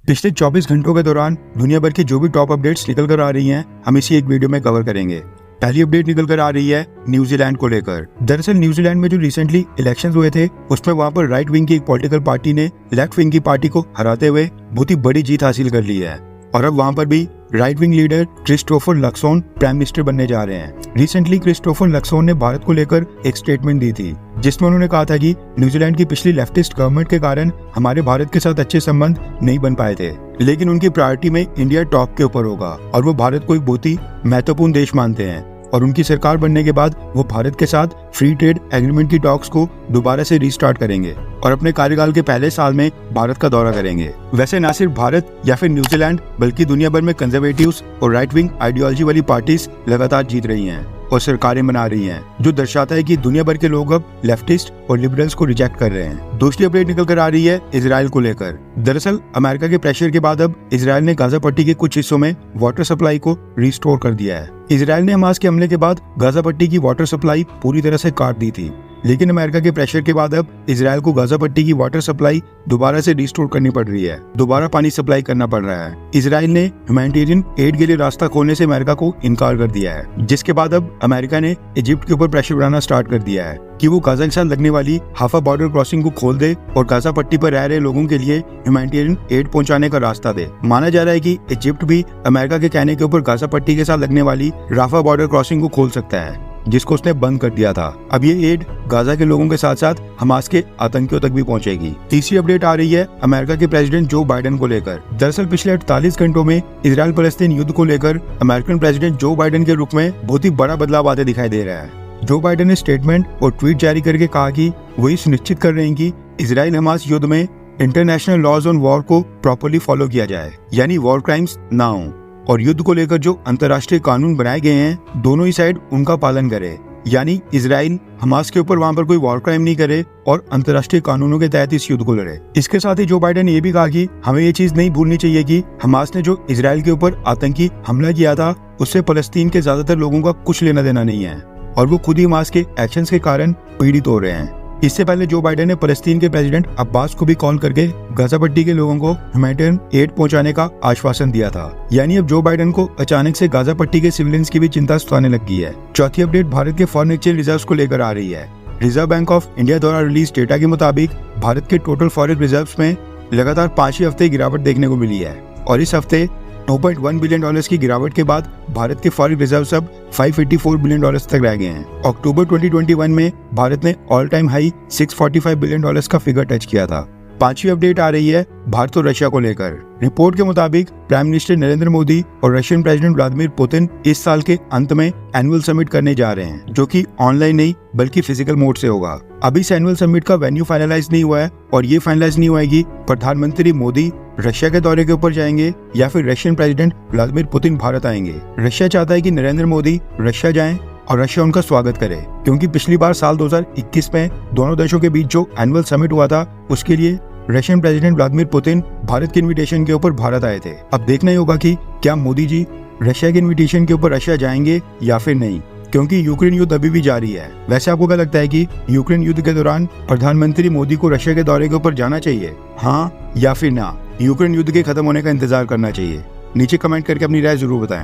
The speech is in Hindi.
पिछले 24 घंटों के दौरान दुनिया भर की जो भी टॉप अपडेट्स निकल कर आ रही हैं, हम इसी एक वीडियो में कवर करेंगे। पहली अपडेट निकल कर आ रही है न्यूजीलैंड को लेकर। दरअसल न्यूजीलैंड में जो रिसेंटली इलेक्शंस हुए थे, उसमें वहां पर राइट विंग की एक पॉलिटिकल पार्टी ने लेफ्ट विंग की पार्टी को हराते हुए बहुत ही बड़ी जीत हासिल कर ली है और अब वहां पर भी right wing leader Christopher Luxon prime minister बनने जा रहे हैं। रिसेंटली क्रिस्टोफर लक्सोन ने भारत को लेकर एक स्टेटमेंट दी थी, जिसमें उन्होंने कहा था कि न्यूजीलैंड की पिछली लेफ्टिस्ट गवर्नमेंट के कारण हमारे भारत के साथ अच्छे संबंध नहीं बन पाए थे, लेकिन उनकी प्रायोरिटी में इंडिया टॉप के ऊपर होगा और वो भारत को एक बहुत ही महत्वपूर्ण देश मानते हैं और उनकी सरकार बनने के बाद वो भारत के साथ फ्री ट्रेड एग्रीमेंट की टॉक्स को दोबारा से रीस्टार्ट करेंगे और अपने कार्यकाल के पहले साल में भारत का दौरा करेंगे। वैसे न सिर्फ भारत या फिर न्यूजीलैंड बल्कि दुनिया भर में कंजर्वेटिव्स और राइट विंग आइडियोलॉजी वाली पार्टीज लगातार जीत रही हैं और सरकारें बना रही हैं, जो दर्शाता है कि दुनिया भर के लोग अब लेफ्टिस्ट और लिबरल्स को रिजेक्ट कर रहे हैं। दूसरी अपडेट निकल कर आ रही है इजराइल को लेकर। दरअसल अमेरिका के प्रेशर के बाद अब इजराइल ने गाजा पट्टी के कुछ हिस्सों में वाटर सप्लाई को रिस्टोर कर दिया है। इजराइल ने हमास के हमले के बाद गाजा पट्टी की वाटर सप्लाई पूरी तरह से काट दी थी, लेकिन अमेरिका के प्रेशर के बाद अब इजराइल को गाजा पट्टी की वाटर सप्लाई दोबारा से रिस्टोर करनी पड़ रही है, दोबारा पानी सप्लाई करना पड़ रहा है। इजराइल ने ह्यूमैनिटेरियन एड के लिए रास्ता खोलने से अमेरिका को इनकार कर दिया है, जिसके बाद अब अमेरिका ने इजिप्ट के ऊपर प्रेशर बनाना स्टार्ट कर दिया है कि वो गाजा के साथ लगने वाली हाफा बॉर्डर क्रॉसिंग को खोल दे और गाजा पट्टी पर रह रहे लोगों के लिए ह्यूमैनिटेरियन एड पहुंचाने का रास्ता दे। माना जा रहा है कि इजिप्ट भी अमेरिका के कहने के ऊपर गाजा पट्टी के साथ लगने वाली राफा बॉर्डर क्रॉसिंग को खोल सकता है, जिसको उसने बंद कर दिया था। अब ये एड गाजा के लोगों के साथ साथ हमास के आतंकियों तक भी पहुंचेगी। तीसरी अपडेट आ रही है अमेरिका के प्रेसिडेंट जो बाइडेन को लेकर। दरअसल पिछले 48 घंटों में इजराइल फलस्तीन युद्ध को लेकर अमेरिकन प्रेसिडेंट जो बाइडेन के रुख में बहुत ही बड़ा बदलाव आते दिखाई दे रहा है। जो बाइडेन ने स्टेटमेंट और ट्वीट जारी करके कहा कि वो ये सुनिश्चित कर रहे हैं कि इजराइल हमास युद्ध में इंटरनेशनल लॉज ऑन वॉर को प्रॉपर्ली फॉलो किया जाए, यानी वॉर क्राइम्स ना हो और युद्ध को लेकर जो अंतर्राष्ट्रीय कानून बनाए गए हैं दोनों ही साइड उनका पालन करे, यानी इजराइल हमास के ऊपर वहां पर कोई वॉर क्राइम नहीं करे और अंतर्राष्ट्रीय कानूनों के तहत इस युद्ध को लड़े। इसके साथ ही जो बाइडेन ने ये भी कहा कि हमें ये चीज नहीं भूलनी चाहिए कि हमास ने जो इजराइल के ऊपर आतंकी हमला किया था उससे फलस्तीन के ज्यादातर लोगों का कुछ लेना देना नहीं है और वो खुद ही हमास के एक्शंस के कारण पीड़ित हो रहे हैं। इससे पहले जो बाइडेन ने फलस्तीन के प्रेसिडेंट अब्बास को भी कॉल करके गाजा पट्टी के लोगों को ह्यूमैनिटेरियन एड पहुंचाने का आश्वासन दिया था, यानी अब जो बाइडेन को अचानक से गाजा पट्टी के सिविलियंस की भी चिंता सताने लगी है। चौथी अपडेट भारत के फॉरेन एक्सचेंज रिजर्व्स को लेकर आ रही है। रिजर्व बैंक ऑफ इंडिया द्वारा रिलीज डेटा के मुताबिक भारत के टोटल फॉरेन रिजर्व्स में लगातार 5 हफ्ते गिरावट देखने को मिली है और इस हफ्ते $9.1 बिलियन की गिरावट के बाद भारत के फॉरेन रिजर्व्स अब $584 बिलियन तक रह गए हैं। अक्टूबर 2021 में भारत ने ऑल टाइम हाई $645 बिलियन का फिगर टच किया था। पांचवी अपडेट आ रही है भारत और रशिया को लेकर। रिपोर्ट के मुताबिक प्राइम मिनिस्टर नरेंद्र मोदी और रशियन प्रेसिडेंट व्लादिमीर पुतिन इस साल के अंत में एनुअल समिट करने जा रहे हैं, जो कि ऑनलाइन नहीं बल्कि फिजिकल मोड से होगा। अभी इस एनुअल समिट का वेन्यू फाइनलाइज नहीं हुआ है और ये फाइनलाइज नहीं हुआ है कि प्रधानमंत्री मोदी रशिया के दौरे के ऊपर जाएंगे या फिर Russian president Vladimir Putin Bharat आएंगे। रशिया चाहता है कि नरेंद्र मोदी रशिया जाएं और रशिया उनका स्वागत करे, क्योंकि पिछली बार साल 2021 में दोनों देशों के बीच जो एनुअल समिट हुआ था उसके लिए Russian president Vladimir Putin Bharat के इनविटेशन के ऊपर भारत आए थे। अब देखना ही होगा कि क्या मोदी जी रशिया के इनविटेशन के ऊपर रशिया जाएंगे या फिर नहीं, क्योंकि यूक्रेन युद्ध अभी भी जारी है। वैसे आपको क्या लगता है कि यूक्रेन युद्ध के दौरान प्रधानमंत्री मोदी को रशिया के दौरे के ऊपर जाना चाहिए, हाँ या फिर ना? यूक्रेन युद्ध के खत्म होने का इंतजार करना चाहिए? नीचे कमेंट करके अपनी राय जरूर बताएं।